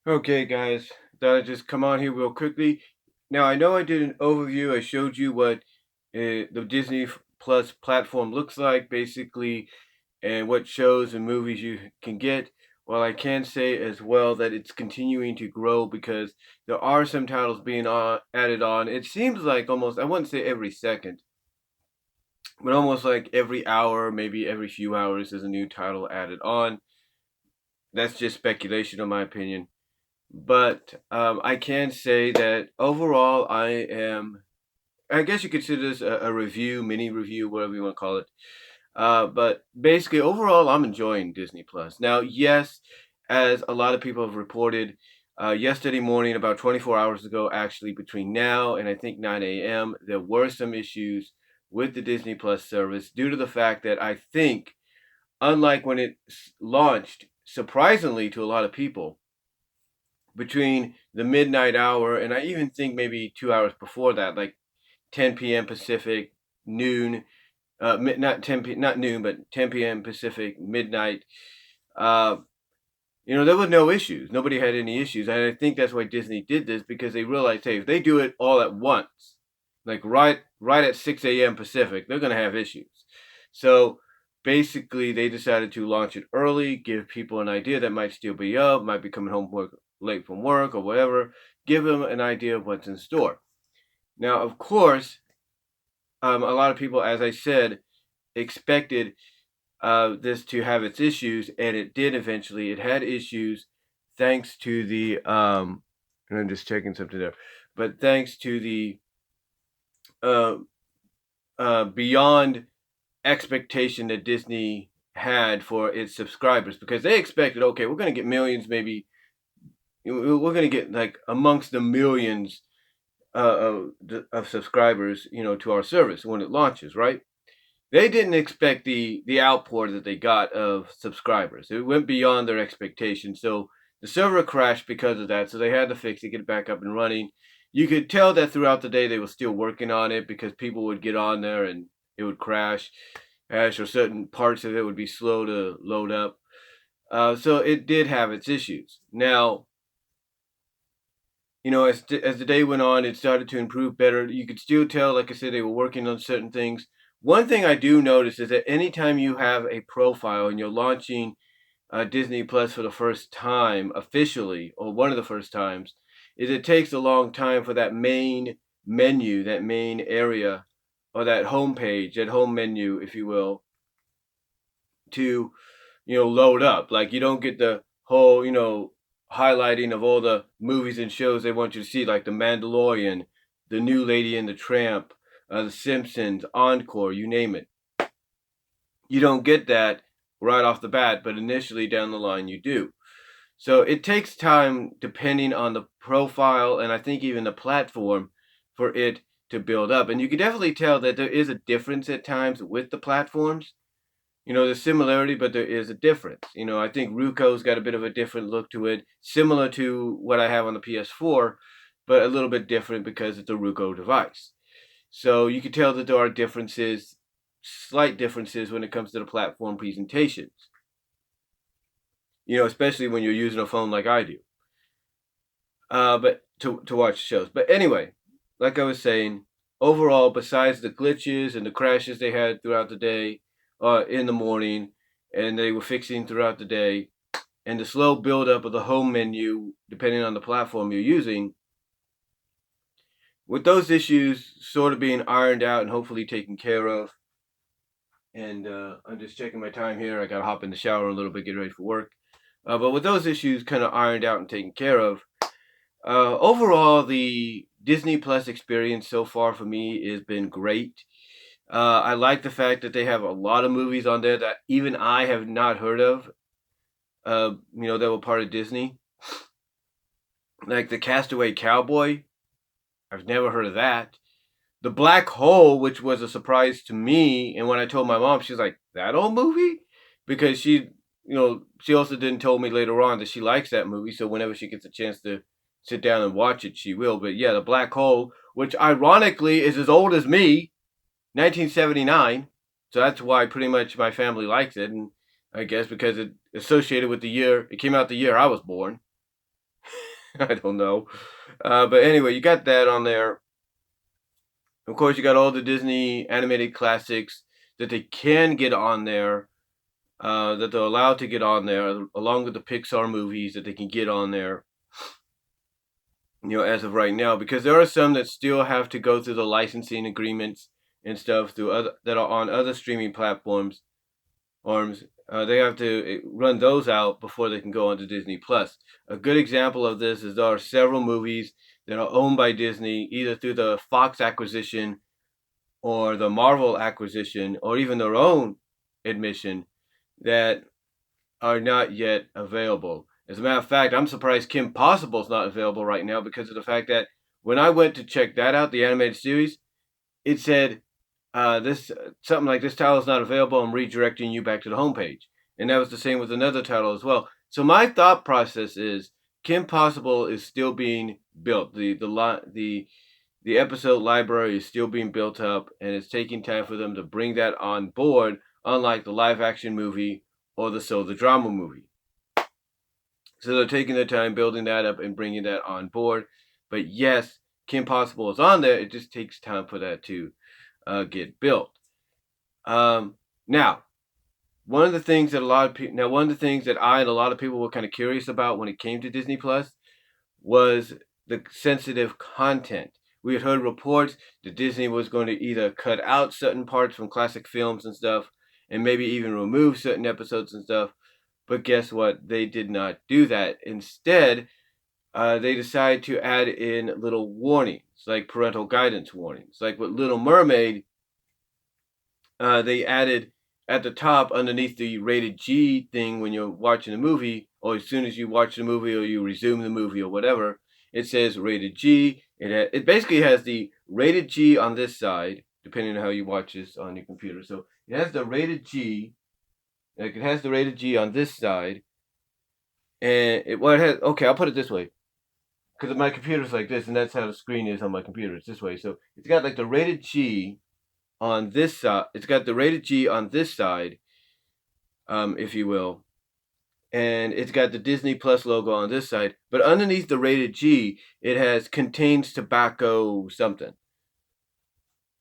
Okay, guys, thought I'd just come on here real quickly. Now, I know I did an overview. I showed you what the Disney Plus platform looks like, basically, and what shows and movies you can get. Well, I can say as well that it's continuing to grow because there are some titles being added on. It seems like almost, I wouldn't say every second, but almost like every hour, maybe every few hours, there's a new title added on. That's just speculation, in my opinion. But I can say that overall, I guess you consider this a review, mini review, whatever you want to call it. But basically, overall, I'm enjoying Disney Plus. Now, yes, as a lot of people have reported, yesterday morning, about 24 hours ago, actually, between now and I think 9 a.m., there were some issues with the Disney Plus service due to the fact that I think, unlike when it launched, surprisingly to a lot of people, between the midnight hour and I even think maybe 2 hours before that, like 10 p.m. Pacific, noon, not 10 not noon, but 10 p.m. Pacific, midnight. Uh, there were no issues. Nobody had any issues, and I think that's why Disney did this because they realized, hey, if they do it all at once, like right at 6 a.m. Pacific, they're gonna have issues. So basically, they decided to launch it early, give people an idea that might still be up, might be coming home late from work or whatever. Give them an idea of what's in store. Now, of course, a lot of people, as I said, expected this to have its issues, and it did eventually. It had issues thanks to and I'm just checking something there, but thanks to the uh, beyond expectation that Disney had for its subscribers because they expected, okay, we're going to get millions, maybe we're going to get like amongst the millions of subscribers, to our service when it launches, right? They didn't expect the outpour that they got of subscribers. It went beyond their expectations. So the server crashed because of that. So they had to fix it, get it back up and running. You could tell that throughout the day they were still working on it because people would get on there and it would crash, or certain parts of it would be slow to load up. So it did have its issues. Now, as the day went on, it started to improve better. You could still tell, like I said, they were working on certain things. One thing I do notice is that anytime you have a profile and you're launching Disney Plus for the first time officially, or one of the first times, is it takes a long time for that main menu, that main area, or that home page, that home menu, if you will, to load up. Like you don't get the whole highlighting of all the movies and shows they want you to see, like The Mandalorian, The New Lady and the Tramp, The Simpsons, Encore, you name it. You don't get that right off the bat, but initially down the line you do. So it takes time depending on the profile and I think even the platform for it to build up. And you can definitely tell that there is a difference at times with the platforms. There's similarity, but there is a difference. I think Ruko's got a bit of a different look to it, similar to what I have on the PS4, but a little bit different because it's a Ruko device. So you can tell that there are differences, slight differences when it comes to the platform presentations. Especially when you're using a phone like I do. But to watch shows. But anyway, like I was saying, overall, besides the glitches and the crashes they had throughout the day, in the morning, and they were fixing throughout the day, and the slow buildup of the home menu, depending on the platform you're using, with those issues sort of being ironed out and hopefully taken care of. And I'm just checking my time here. I got to hop in the shower a little bit, get ready for work. But with those issues kind of ironed out and taken care of, overall, the Disney Plus experience so far for me has been great. I like the fact that they have a lot of movies on there that even I have not heard of. That were part of Disney, like the Castaway Cowboy. I've never heard of that. The Black Hole, which was a surprise to me, and when I told my mom, she's like, "That old movie," because she also didn't tell me later on that she likes that movie. So whenever she gets a chance to sit down and watch it, she will. But yeah, The Black Hole, which ironically is as old as me, 1979. So that's why pretty much my family likes it, and I guess because it associated with the year it came out, the year I was born. I don't know. But anyway, you got that on there. Of course, you got all the Disney animated classics that they can get on there, that they're allowed to get on there, along with the Pixar movies that they can get on there, as of right now, because there are some that still have to go through the licensing agreements and stuff through other that are on other streaming platforms. They have to run those out before they can go onto Disney Plus. A good example of this is there are several movies that are owned by Disney, either through the Fox acquisition or the Marvel acquisition, or even their own admission, that are not yet available. As a matter of fact, I'm surprised Kim Possible is not available right now because of the fact that when I went to check that out, the animated series, it said this something like this title is not available. I'm redirecting you back to the homepage, and that was the same with another title as well. So my thought process is Kim Possible is still being built. The episode library is still being built up, and it's taking time for them to bring that on board. Unlike the live action movie or the drama movie. So they're taking their time building that up and bringing that on board. But yes, Kim Possible is on there. It just takes time for that to get built. Now, one of the things that I and a lot of people were kind of curious about when it came to Disney Plus was the sensitive content. We had heard reports that Disney was going to either cut out certain parts from classic films and stuff, and maybe even remove certain episodes and stuff. But guess what? They did not do that. Instead, they decided to add in little warnings, like parental guidance warnings. Like with Little Mermaid, they added at the top underneath the rated G thing when you're watching the movie, or as soon as you watch the movie or you resume the movie or whatever, it says rated G. It basically has the rated G on this side, depending on how you watch this on your computer. So it has the rated G. Like it has the rated G on this side, and it has. Okay, I'll put it this way, because my computer's like this, and that's how the screen is on my computer. It's this way. So it's got like the rated G on this side. It's got the rated G on this side, if you will, and it's got the Disney Plus logo on this side. But underneath the rated G, it has contains tobacco something.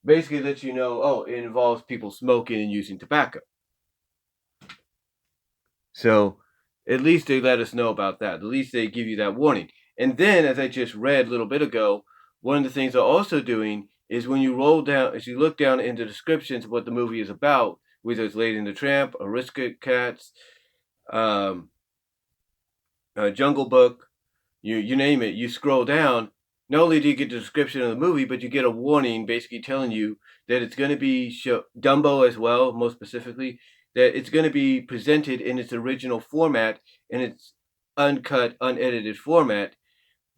Basically, lets you know, oh, it involves people smoking and using tobacco. So at least they let us know about that. At least they give you that warning. And then, as I just read a little bit ago, one of the things they're also doing is when you roll down, as you look down into the descriptions of what the movie is about, whether it's Lady and the Tramp, Aristocats, Jungle Book, you name it, you scroll down, not only do you get the description of the movie, but you get a warning basically telling you that it's going to be Dumbo as well, most specifically, that it's going to be presented in its original format, in its uncut, unedited format,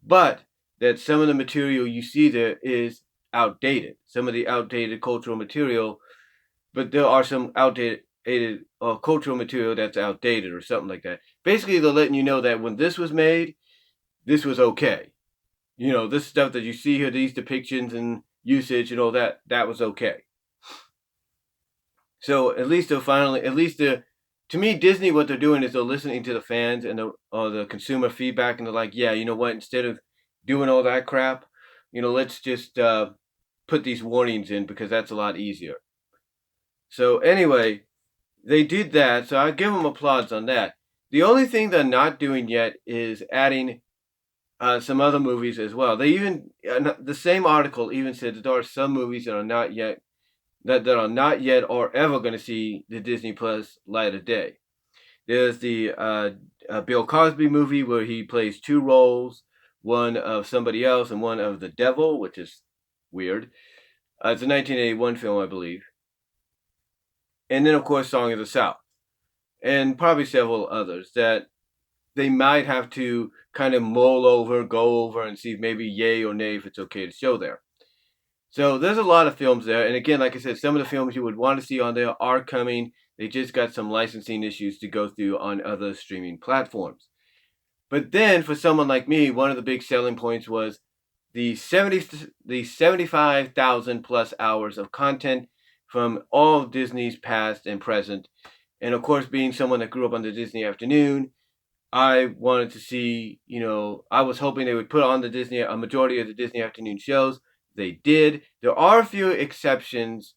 but that some of the material you see there is outdated. Some of the outdated cultural material, but there are some outdated cultural material that's outdated or something like that. Basically, they're letting you know that when this was made, this was okay. This stuff that you see here, these depictions and usage and all that, that was okay. So at least to me, Disney, what they're doing is they're listening to the fans and the consumer feedback, and they're like, yeah, you know what? Instead of doing all that crap, let's just put these warnings in because that's a lot easier. So anyway, they did that, so I give them applause on that. The only thing they're not doing yet is adding some other movies as well. They even the same article even said that there are some movies that are not yet or ever going to see the Disney Plus light of day. There's the Bill Cosby movie where he plays two roles, one of somebody else and one of the devil, which is weird. It's a 1981 film, I believe. And then, of course, Song of the South. And probably several others that they might have to kind of mull over, go over, and see if maybe yay or nay if it's okay to show there. So there's a lot of films there. And again, like I said, some of the films you would want to see on there are coming. They just got some licensing issues to go through on other streaming platforms. But then for someone like me, one of the big selling points was the 75,000 plus hours of content from all of Disney's past and present. And of course, being someone that grew up on the Disney afternoon, I wanted to see, I was hoping they would put on a majority of the Disney afternoon shows. They did. There are a few exceptions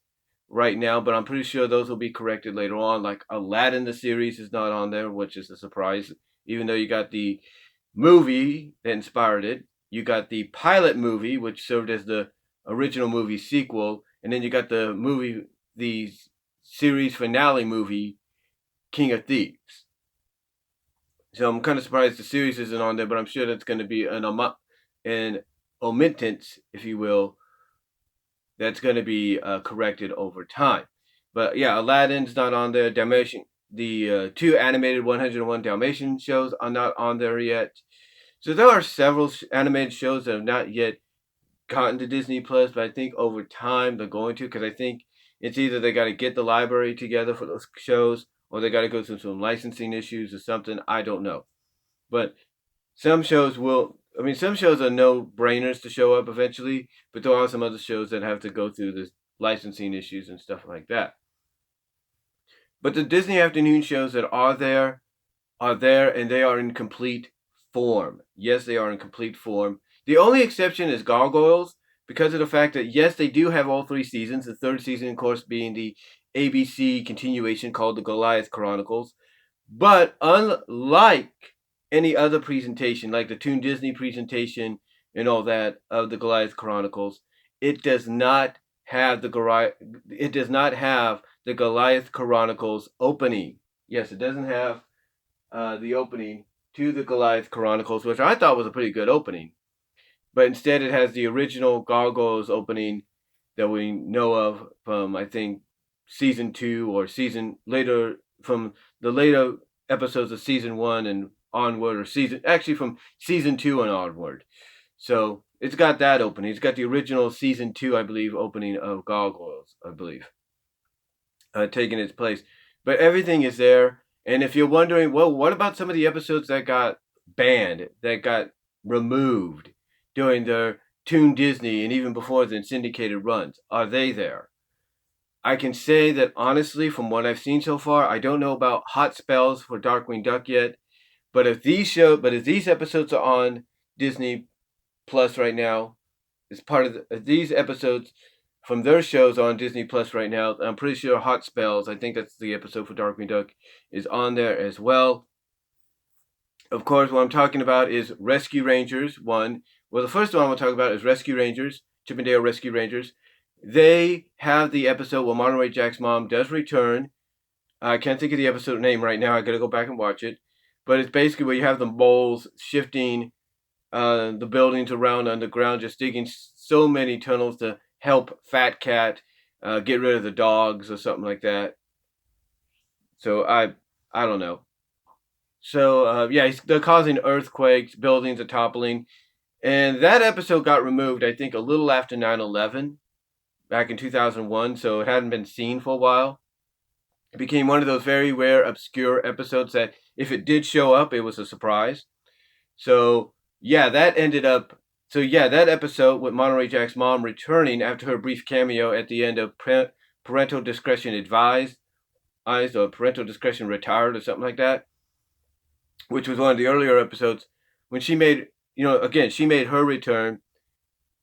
right now, but I'm pretty sure those will be corrected later on. Like Aladdin, the series is not on there, which is a surprise. Even though you got the movie that inspired it, you got the pilot movie, which served as the original movie sequel, and then you got the series finale movie, King of Thieves. So I'm kind of surprised the series isn't on there, but I'm sure that's going to be an omittance, if you will, that's going to be corrected over time. But yeah, Aladdin's not on there. Dalmatian, the two animated 101 Dalmatian shows are not on there yet. So there are several animated shows that have not yet gotten to Disney Plus, but I think over time they're going to, because I think it's either they got to get the library together for those shows, or they got to go through some licensing issues or something. I don't know, but some shows will. I mean, some shows are no brainers to show up eventually, but there are some other shows that have to go through the licensing issues and stuff like that. But the Disney afternoon shows that are there, and they are in complete form. Yes, they are in complete form. The only exception is Gargoyles, because of the fact that, yes, they do have all three seasons. The third season, of course, being the ABC continuation called the Goliath Chronicles. But unlike any other presentation, like the Toon Disney presentation and all that of the Goliath Chronicles, it does not have the Goliath Chronicles opening. Yes, it doesn't have the opening to the Goliath Chronicles, which I thought was a pretty good opening. But instead, it has the original Gargoyles opening that we know of from, I think, season 2 or season later, from the later episodes of season 1 and onward, or from season 2 and onward. So it's got that opening. It's got the original season 2, I believe, opening of Gargoyles, I believe, taking its place. But everything is there. And if you're wondering, well, what about some of the episodes that got banned, that got removed during their Toon Disney and even before the syndicated runs? Are they there? I can say that honestly, from what I've seen so far, I don't know about Hot Spells for Darkwing Duck yet. But if these episodes are on Disney Plus right now, as part of these episodes from their shows on Disney Plus right now, I'm pretty sure Hot Spells, I think that's the episode for Darkwing Duck, is on there as well. Of course, what I'm talking about is Rescue Rangers 1. Well, the first one I'm going to talk about is Rescue Rangers, Chippendale Rescue Rangers. They have the episode where Monterey Jack's mom does return. I can't think of the episode name right now. I got to go back and watch it. But it's basically where you have the moles shifting the buildings around underground, just digging so many tunnels to help Fat Cat get rid of the dogs or something like that. So I don't know. So yeah, they're causing earthquakes, buildings are toppling, and that episode got removed. I think a little after 9/11, back in 2001. So it hadn't been seen for a while. It became one of those very rare, obscure episodes that, if it did show up, it was a surprise. So yeah, that ended up. So yeah, that episode with Monterey Jack's mom returning after her brief cameo at the end of Parental Discretion Advised, or Parental Discretion Retired, or something like that, which was one of the earlier episodes when she made, again, she made her return,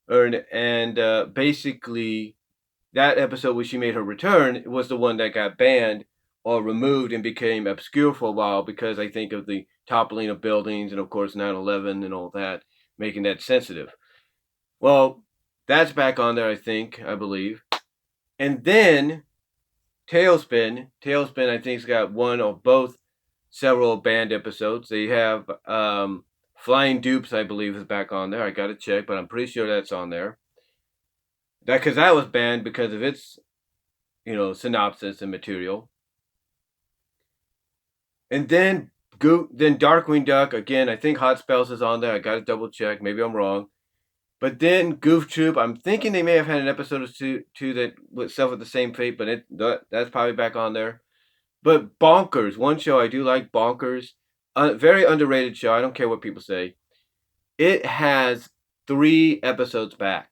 and basically that episode where she made her return was the one that got banned or removed and became obscure for a while, because I think of the toppling of buildings and, of course, 9/11 and all that, making that sensitive. Well, that's back on there, I believe. And then Tailspin, I think's got one or both several banned episodes. They have Flying Dupes, I believe, is back on there. I got to check, but I'm pretty sure that's on there. Because that was banned because of its, synopsis and material. And then Darkwing Duck, again, I think Hot Spells is on there. I got to double check. Maybe I'm wrong. But then Goof Troop, I'm thinking they may have had an episode or two that would suffer the same fate, but that's probably back on there. But Bonkers, one show I do like, Bonkers, very underrated show. I don't care what people say. It has 3 episodes back.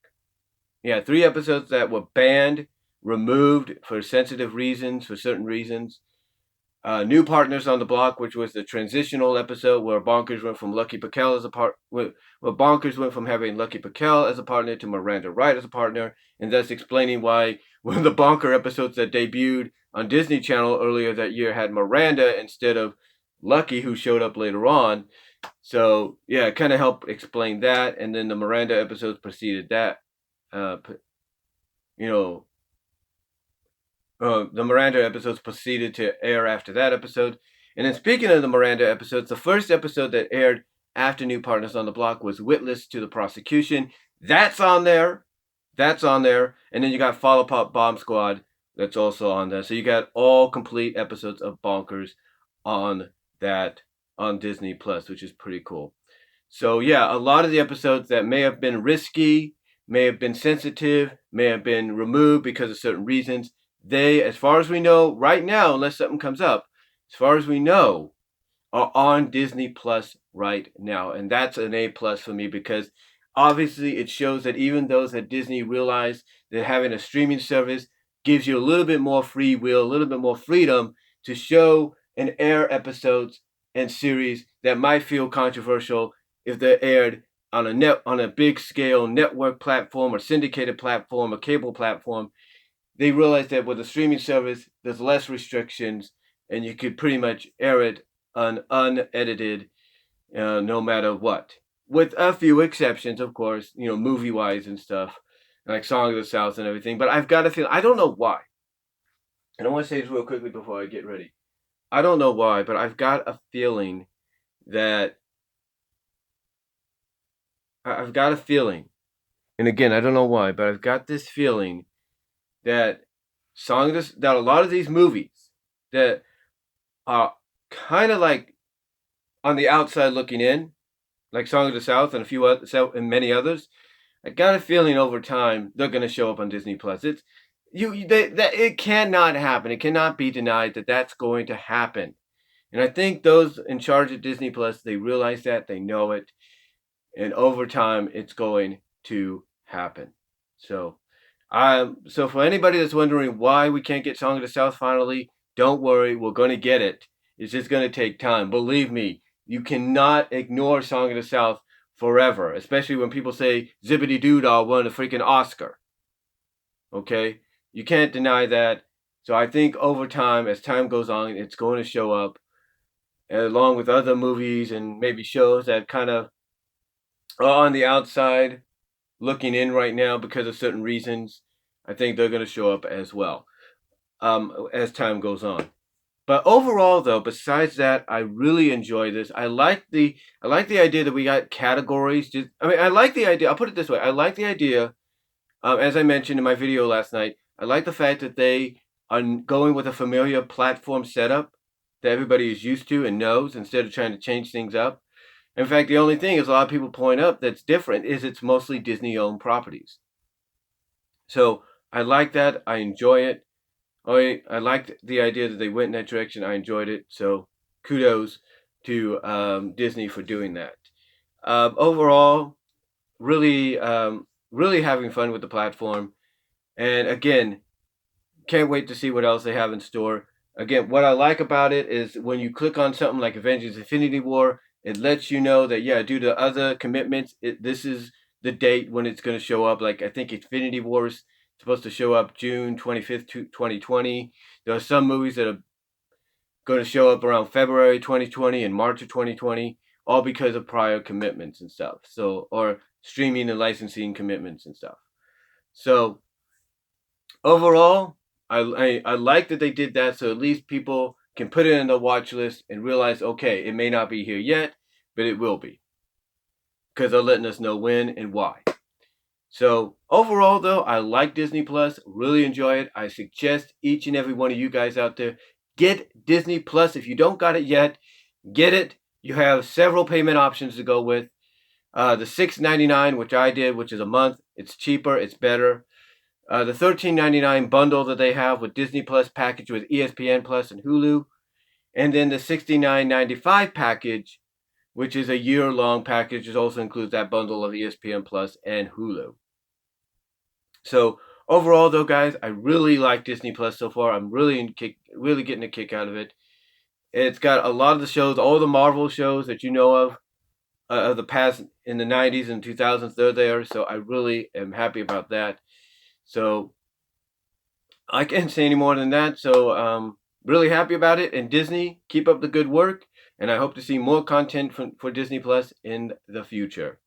Yeah, 3 episodes that were banned, removed for sensitive reasons, for certain reasons. New Partners on the Block, which was the transitional episode where Bonkers went from Lucky Paquel as a where Bonkers went from having Lucky Paquel as a partner to Miranda Wright as a partner, and thus explaining why one of the Bonker episodes that debuted on Disney Channel earlier that year had Miranda instead of Lucky, who showed up later on. So yeah, it kind of helped explain that, and then the Miranda episodes preceded that. You know, the Miranda episodes proceeded to air after that episode. And then speaking of the Miranda episodes, the first episode that aired after New Partners on the Block was Witless to the Prosecution. That's on there. That's on there. And then you got Follow Pop Bomb Squad. That's also on there. So you got all complete episodes of Bonkers on that on Disney Plus, which is pretty cool. So yeah, a lot of the episodes that may have been risky, may have been sensitive, may have been removed because of certain reasons, they, as far as we know right now, unless something comes up, as far as we know, are on Disney Plus right now. And that's an A plus for me because obviously it shows that even those at Disney realize that having a streaming service gives you a little bit more free will, a little bit more freedom to show and air episodes and series that might feel controversial if they're aired on a big scale network platform or syndicated platform or cable platform. They realize that with a streaming service, there's less restrictions, and you could pretty much air it unedited, no matter what. With a few exceptions, of course, movie wise and stuff, like Song of the South and everything. But I've got a feeling, I don't know why. And I want to say this real quickly before I get ready. I don't know why, but I've got a feeling that I've got a feeling, and again, I don't know why, but I've got this feeling that that a lot of these movies that are kind of like on the outside looking in, like Song of the South and a few other, and many others. I got a feeling over time they're going to show up on Disney Plus. It's that it cannot happen. It cannot be denied that that's going to happen. And I think those in charge of Disney Plus, they realize that, they know it, and over time it's going to happen. So for anybody that's wondering why we can't get Song of the South finally, don't worry, we're going to get it. It's just going to take time. Believe me, you cannot ignore Song of the South forever, especially when people say Zippity Doodah won a freaking Oscar. Okay? You can't deny that. So I think over time, as time goes on, it's going to show up along with other movies and maybe shows that kind of are on the outside looking in right now because of certain reasons. I think they're going to show up as well as time goes on. But overall, though, besides that, I really enjoy this. I like the idea that we got categories. I like the idea. I'll put it this way: I like the idea. As I mentioned in my video last night, I like the fact that they are going with a familiar platform setup that everybody is used to and knows, instead of trying to change things up. In fact, the only thing is a lot of people point up that's different is it's mostly Disney-owned properties. So I like that. I enjoy it. I liked the idea that they went in that direction. I enjoyed it. So kudos to Disney for doing that. Overall, really, really having fun with the platform. And again, can't wait to see what else they have in store. Again, what I like about it is when you click on something like Avengers Infinity War, it lets you know that, yeah, due to other commitments, this is the date when it's going to show up. Like, I think Infinity War is supposed to show up June 25th, 2020. There are some movies that are going to show up around February 2020 and March of 2020, all because of prior commitments and stuff. So, or streaming and licensing commitments and stuff. So, overall, I like that they did that, so at least people can put it in the watch list and realize, okay, it may not be here yet, but it will be, because they're letting us know when and why. So overall, though, I like Disney Plus, really enjoy it. I suggest each and every one of you guys out there get Disney Plus. If you don't got it yet, get it. You have several payment options to go with. The $6.99, which I did, which is a month, it's cheaper, it's better. The $13.99 bundle that they have with Disney Plus package with ESPN Plus and Hulu, and then the $69.95 package, which is a year-long package. It also includes that bundle of ESPN Plus and Hulu. So overall, though, guys, I really like Disney Plus so far. I'm really getting a kick out of it. It's got a lot of the shows, all the Marvel shows that you know of the past in the 90s and 2000s. They're there, so I really am happy about that. So I can't say any more than that. So really happy about it. And Disney, keep up the good work. And I hope to see more content for Disney Plus in the future.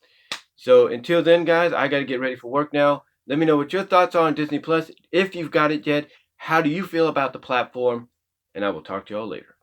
So until then, guys, I got to get ready for work now. Let me know what your thoughts are on Disney Plus. If you've got it yet, how do you feel about the platform? And I will talk to y'all later.